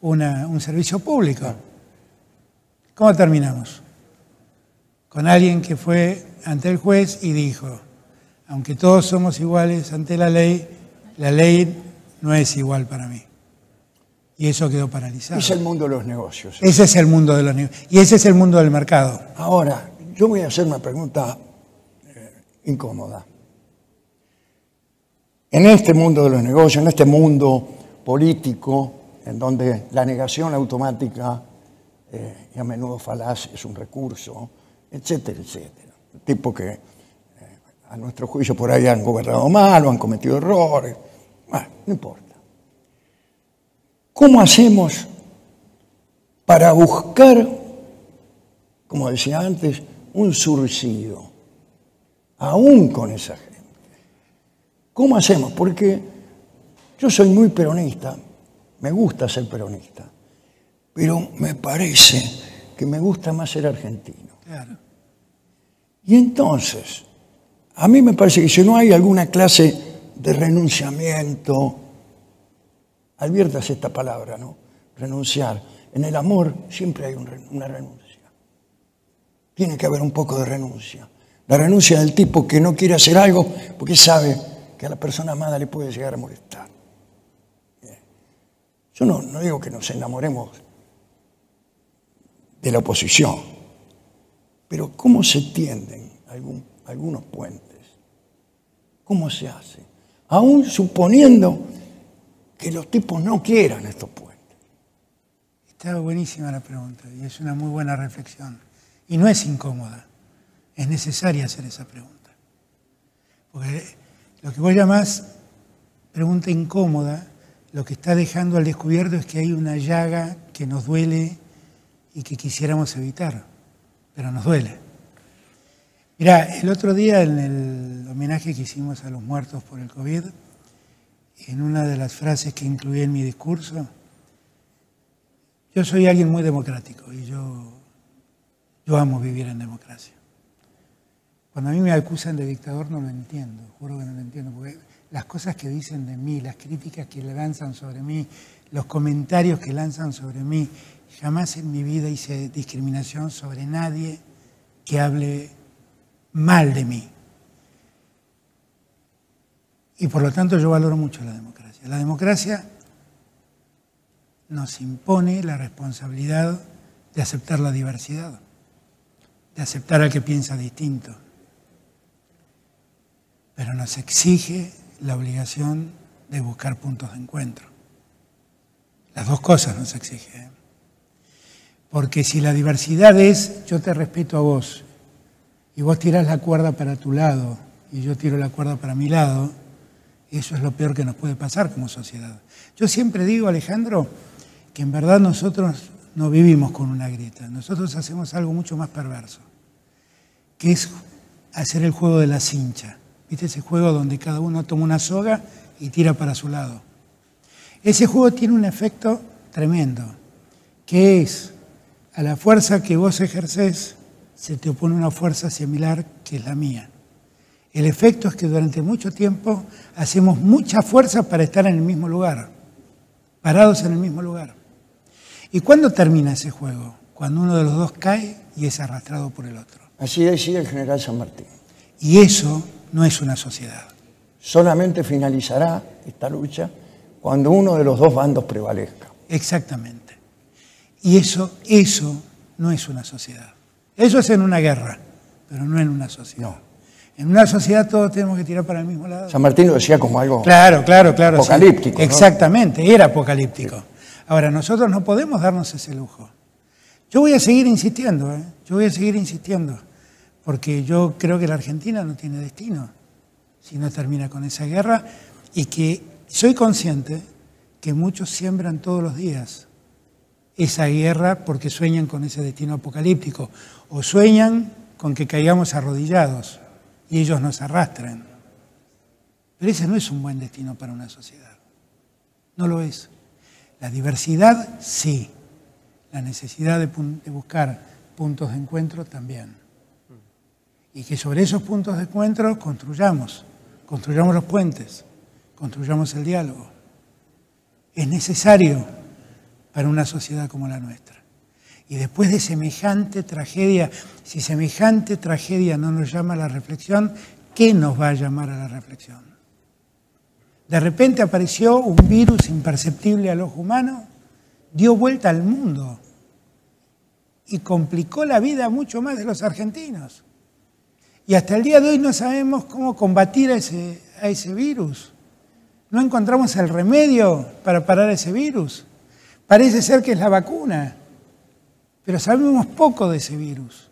un servicio público. ¿Cómo terminamos? Con alguien que fue ante el juez y dijo, aunque todos somos iguales ante la ley no es igual para mí. Y eso quedó paralizado. Es el mundo de los negocios. Ese es el mundo de los negocios. Y ese es el mundo del mercado. Ahora, yo voy a hacer una pregunta incómoda. En este mundo de los negocios, en este mundo político, en donde la negación automática y a menudo falaz es un recurso, etcétera, etcétera. Tipo que a nuestro juicio por ahí han gobernado mal o han cometido errores. Bueno, no importa. ¿Cómo hacemos para buscar, como decía antes, un surcido, aún con esa gente? ¿Cómo hacemos? Porque yo soy muy peronista, me gusta ser peronista, pero me parece que me gusta más ser argentino. Claro. Y entonces, a mí me parece que si no hay alguna clase de renunciamiento, adviértase esta palabra, ¿no? Renunciar. En el amor siempre hay una renuncia. Tiene que haber un poco de renuncia. La renuncia del tipo que no quiere hacer algo porque sabe que a la persona amada le puede llegar a molestar. Yo no digo que nos enamoremos de la oposición, pero ¿cómo se tienden algunos puentes? ¿Cómo se hace? Aún suponiendo que los tipos no quieran estos puentes. Está buenísima la pregunta y es una muy buena reflexión. Y no es incómoda, es necesaria hacer esa pregunta. Porque lo que vos llamás pregunta incómoda, lo que está dejando al descubierto es que hay una llaga que nos duele y que quisiéramos evitar, pero nos duele. Mirá, el otro día en el homenaje que hicimos a los muertos por el COVID, en una de las frases que incluí en mi discurso, yo soy alguien muy democrático y yo amo vivir en democracia. Cuando a mí me acusan de dictador no lo entiendo, juro que no lo entiendo, porque las cosas que dicen de mí, las críticas que le lanzan sobre mí, los comentarios que lanzan sobre mí, jamás en mi vida hice discriminación sobre nadie que hable mal de mí. Y por lo tanto yo valoro mucho la democracia. La democracia nos impone la responsabilidad de aceptar la diversidad, de aceptar al que piensa distinto, pero nos exige la obligación de buscar puntos de encuentro. Las dos cosas nos exigen. Porque si la diversidad es, yo te respeto a vos, y vos tirás la cuerda para tu lado, y yo tiro la cuerda para mi lado, eso es lo peor que nos puede pasar como sociedad. Yo siempre digo, Alejandro, que en verdad nosotros no vivimos con una grieta. Nosotros hacemos algo mucho más perverso, que es hacer el juego de la cincha. ¿Viste ese juego donde cada uno toma una soga y tira para su lado? Ese juego tiene un efecto tremendo, que es, a la fuerza que vos ejercés, se te opone una fuerza similar que es la mía. El efecto es que durante mucho tiempo hacemos mucha fuerza para estar en el mismo lugar, parados en el mismo lugar. ¿Y cuándo termina ese juego? Cuando uno de los dos cae y es arrastrado por el otro. Así decía el general San Martín. Y eso no es una sociedad. Solamente finalizará esta lucha cuando uno de los dos bandos prevalezca. Exactamente. Y eso no es una sociedad. Eso es en una guerra, pero no en una sociedad. No. En una sociedad todos tenemos que tirar para el mismo lado. San Martín lo decía como algo claro, apocalíptico. Sí. ¿No? Exactamente, era apocalíptico. Sí. Ahora, nosotros no podemos darnos ese lujo. Yo voy a seguir insistiendo, porque yo creo que la Argentina no tiene destino si no termina con esa guerra, y que soy consciente que muchos siembran todos los días esa guerra porque sueñan con ese destino apocalíptico, o sueñan con que caigamos arrodillados y ellos nos arrastran. Pero ese no es un buen destino para una sociedad. No lo es. La diversidad, sí. La necesidad de buscar puntos de encuentro, también. Y que sobre esos puntos de encuentro construyamos los puentes, construyamos el diálogo. Es necesario para una sociedad como la nuestra. Y después de semejante tragedia, si semejante tragedia no nos llama a la reflexión, ¿qué nos va a llamar a la reflexión? De repente apareció un virus imperceptible al ojo humano, dio vuelta al mundo y complicó la vida mucho más de los argentinos. Y hasta el día de hoy no sabemos cómo combatir a ese virus. No encontramos el remedio para parar ese virus. Parece ser que es la vacuna, pero sabemos poco de ese virus.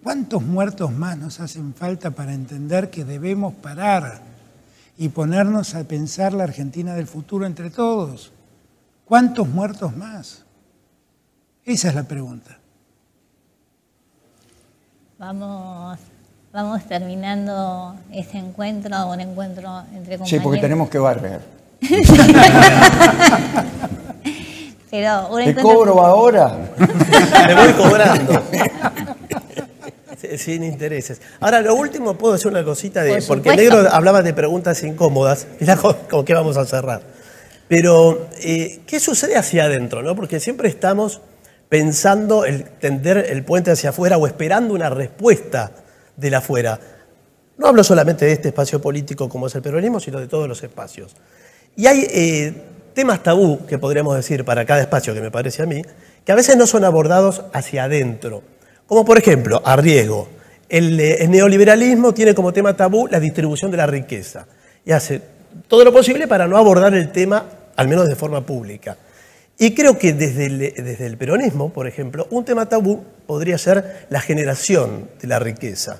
¿Cuántos muertos más nos hacen falta para entender que debemos parar y ponernos a pensar la Argentina del futuro entre todos? ¿Cuántos muertos más? Esa es la pregunta. Vamos terminando este encuentro, un encuentro entre compañeros. Sí, porque tenemos que barrer. Pero ¿Te cobro ahora? Me voy cobrando. Sin intereses. Ahora, lo último, puedo decir una cosita, porque Negro hablaba de preguntas incómodas, mirá con qué vamos a cerrar. Pero, ¿qué sucede hacia adentro, no? Porque siempre estamos pensando el tender el puente hacia afuera o esperando una respuesta de la afuera. No hablo solamente de este espacio político como es el peronismo, sino de todos los espacios. Y hay temas tabú, que podríamos decir para cada espacio, que me parece a mí, que a veces no son abordados hacia adentro. Como por ejemplo, a riesgo, el neoliberalismo tiene como tema tabú la distribución de la riqueza y hace todo lo posible para no abordar el tema, al menos de forma pública. Y creo que desde el peronismo, por ejemplo, un tema tabú podría ser la generación de la riqueza,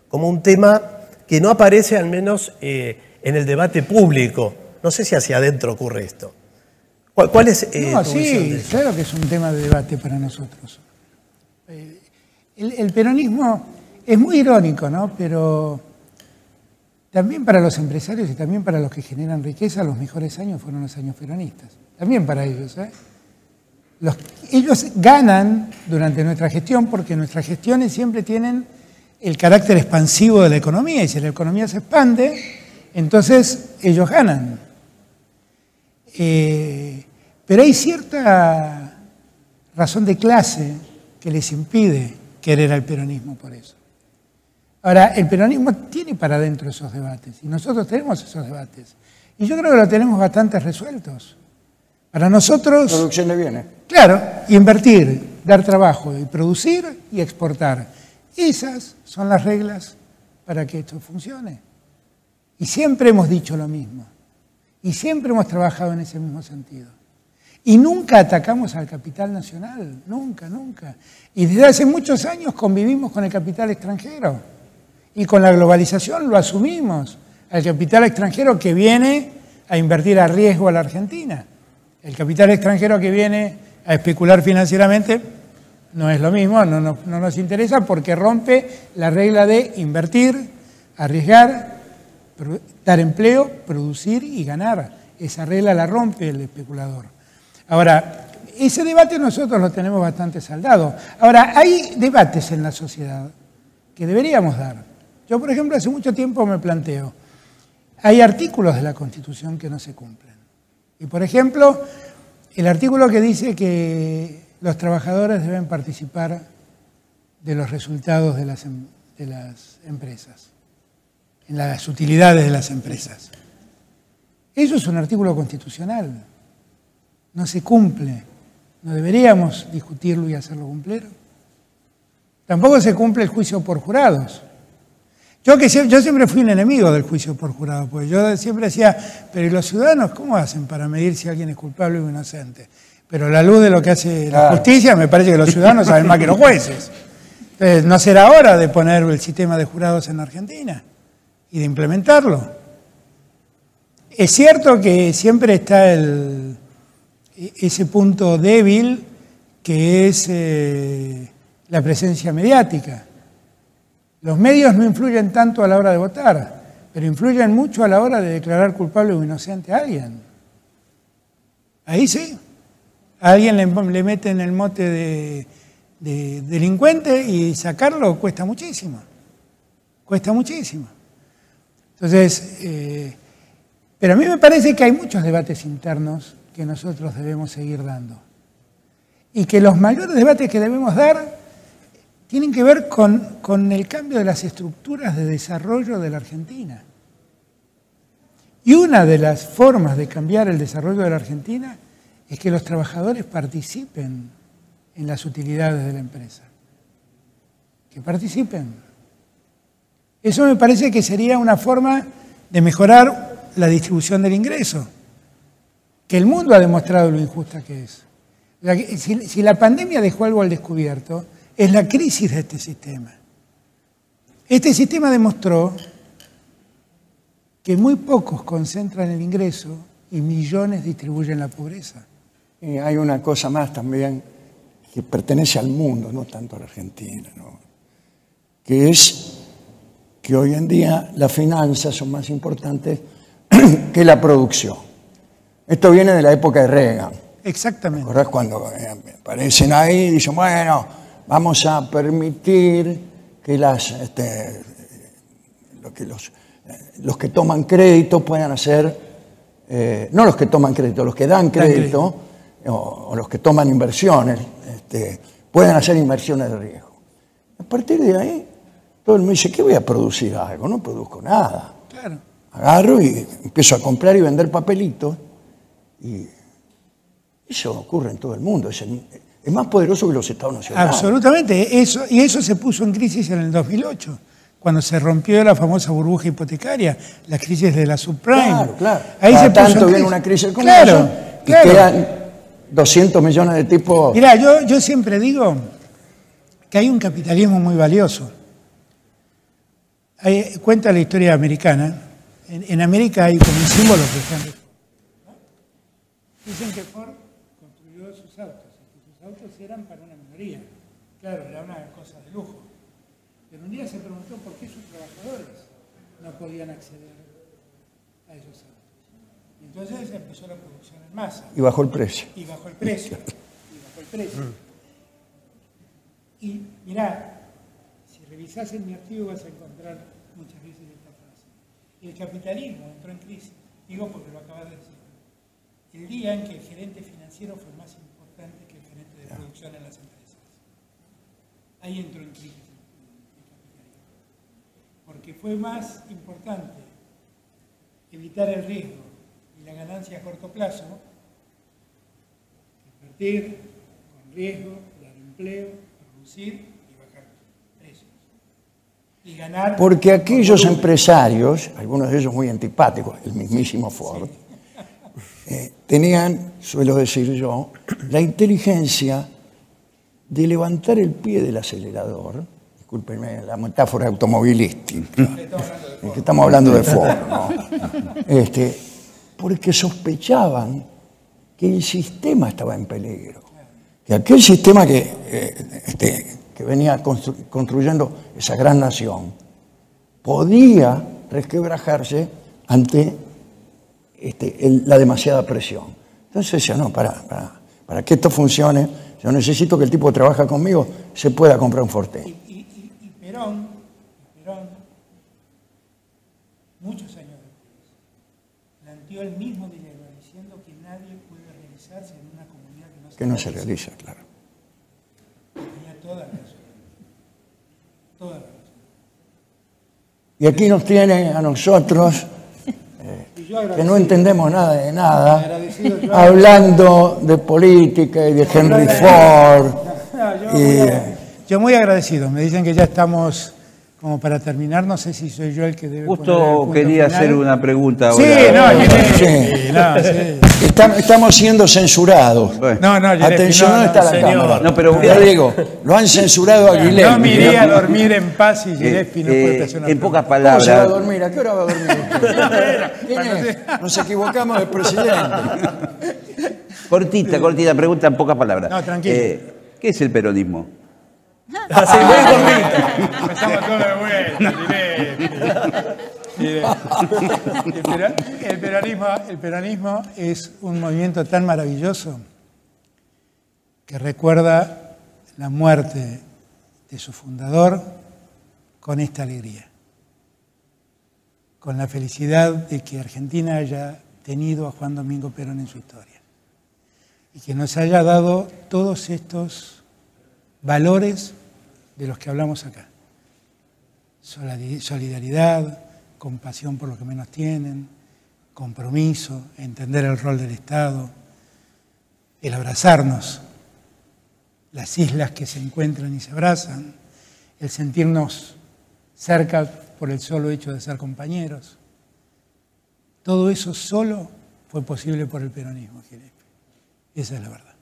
como un tema que no aparece al menos en el debate público. No sé si hacia adentro ocurre esto. ¿Cuál es tu visión de eso? Claro que es un tema de debate para nosotros. El peronismo es muy irónico, ¿no? Pero también para los empresarios y también para los que generan riqueza, los mejores años fueron los años peronistas. También para ellos, ¿eh? Ellos ganan durante nuestra gestión porque nuestras gestiones siempre tienen el carácter expansivo de la economía, y si la economía se expande, entonces ellos ganan. Pero hay cierta razón de clase que les impide querer al peronismo por eso. Ahora, el peronismo tiene para adentro esos debates, y nosotros tenemos esos debates. Y yo creo que lo tenemos bastante resueltos. Para nosotros... Producción de bienes. Claro, invertir, dar trabajo, y producir y exportar. Esas son las reglas para que esto funcione. Y siempre hemos dicho lo mismo. Y siempre hemos trabajado en ese mismo sentido. Y nunca atacamos al capital nacional, nunca, nunca. Y desde hace muchos años convivimos con el capital extranjero. Y con la globalización lo asumimos, al capital extranjero que viene a invertir a riesgo a la Argentina. El capital extranjero que viene a especular financieramente no es lo mismo, no nos interesa porque rompe la regla de invertir, arriesgar, dar empleo, producir y ganar. Esa regla la rompe el especulador. Ahora, ese debate nosotros lo tenemos bastante saldado. Ahora, hay debates en la sociedad que deberíamos dar. Yo, por ejemplo, hace mucho tiempo me planteo, hay artículos de la Constitución que no se cumplen. Y, por ejemplo, el artículo que dice que los trabajadores deben participar de los resultados de las empresas, en las utilidades de las empresas. Eso es un artículo constitucional. No se cumple. ¿No deberíamos discutirlo y hacerlo cumplir? Tampoco se cumple el juicio por jurados. Yo siempre fui un enemigo del juicio por jurado, porque yo siempre decía, pero ¿y los ciudadanos cómo hacen para medir si alguien es culpable o inocente? Pero a la luz de lo que hace la justicia, me parece que los ciudadanos saben más que los jueces. Entonces, ¿no será hora de poner el sistema de jurados en Argentina y de implementarlo? Es cierto que siempre está ese punto débil que es la presencia mediática. Los medios no influyen tanto a la hora de votar, pero influyen mucho a la hora de declarar culpable o inocente a alguien. Ahí sí. A alguien le meten el mote de delincuente y sacarlo cuesta muchísimo. Cuesta muchísimo. Entonces, pero a mí me parece que hay muchos debates internos que nosotros debemos seguir dando. Y que los mayores debates que debemos dar tienen que ver con el cambio de las estructuras de desarrollo de la Argentina. Y una de las formas de cambiar el desarrollo de la Argentina es que los trabajadores participen en las utilidades de la empresa. Que participen. Eso me parece que sería una forma de mejorar la distribución del ingreso, que el mundo ha demostrado lo injusta que es. Si la pandemia dejó algo al descubierto, es la crisis de este sistema. Este sistema demostró que muy pocos concentran el ingreso y millones distribuyen la pobreza. Y hay una cosa más también que pertenece al mundo, no tanto a la Argentina, ¿no? Que es que hoy en día las finanzas son más importantes que la producción. Esto viene de la época de Reagan. Exactamente. ¿Te acordás cuando aparecen ahí y dicen, bueno, vamos a permitir que los que toman crédito puedan hacer, no los que toman crédito, los que dan crédito, o los que toman inversiones, pueden hacer inversiones de riesgo. A partir de ahí, todo el mundo dice, ¿qué voy a producir algo? No produzco nada. Claro. Agarro y empiezo a comprar y vender papelitos. Y eso ocurre en todo el mundo. Es más poderoso que los Estados Nacionales. Absolutamente. Y eso se puso en crisis en el 2008, cuando se rompió la famosa burbuja hipotecaria, la crisis de la subprime. Claro, claro. Ahí se puso tanto viene una crisis como claro, y quedan 200 millones de tipos. Mirá, yo siempre digo que hay un capitalismo muy valioso. Cuenta la historia americana. En América hay como un símbolo, por ejemplo. Dicen que Ford construyó sus autos, y que sus autos eran para una minoría. Claro, era una cosa de lujo. Pero un día se preguntó por qué sus trabajadores no podían acceder a esos autos. Y entonces empezó la producción en masa. Y bajó el precio. Y bajó el precio. Y mirá, si revisás en mi archivo vas a encontrar muchas veces esta frase. El capitalismo entró en crisis. Digo porque lo acabas de decir. El día en que el gerente financiero fue más importante que el gerente de producción en las empresas. Ahí entró en crisis el capitalismo. Porque fue más importante evitar el riesgo y la ganancia a corto plazo, invertir con riesgo, dar empleo, producir y bajar precios. Y ganar. Porque aquellos empresarios, algunos de ellos muy antipáticos, el mismísimo Ford, tenían, suelo decir yo, la inteligencia de levantar el pie del acelerador, discúlpenme la metáfora automovilística, que estamos hablando de Ford, ¿no? Porque sospechaban que el sistema estaba en peligro, que aquel sistema que venía construyendo esa gran nación podía resquebrajarse ante la demasiada presión. Entonces decía, no, para que esto funcione, yo necesito que el tipo que trabaja conmigo se pueda comprar un Forte. Y Perón, muchos años después, planteó el mismo dilema, diciendo que nadie puede realizarse en una comunidad que no se realiza, claro. Tenía toda la razón. Toda la razón. Y aquí nos tiene a nosotros, que no entendemos nada de nada, hablando de política y de Henry Ford. Yo muy agradecido. Me dicen que ya estamos como para terminar. No sé si soy yo el que debe Justo quería hacer una pregunta ahora. Estamos siendo censurados. Bueno. Atención, no está la cámara. No, pero ya digo, lo han censurado a Guilherme. No me iría a dormir en paz y Gillespie no puede hacer una en pocas ¿Cómo se va a palabras. dormir? ¿A qué hora va a dormir? ¿Quién es? Nos equivocamos del presidente. Cortita, pregunta en pocas palabras. No, tranquilo. ¿Qué es el peronismo? Así, muy cortito. Empezamos todo de vuelta. El peronismo es un movimiento tan maravilloso que recuerda la muerte de su fundador con esta alegría, con la felicidad de que Argentina haya tenido a Juan Domingo Perón en su historia y que nos haya dado todos estos valores de los que hablamos acá. Solidaridad, compasión por los que menos tienen, compromiso, entender el rol del Estado, el abrazarnos, las islas que se encuentran y se abrazan, el sentirnos cerca por el solo hecho de ser compañeros. Todo eso solo fue posible por el peronismo, Gillespie. Esa es la verdad.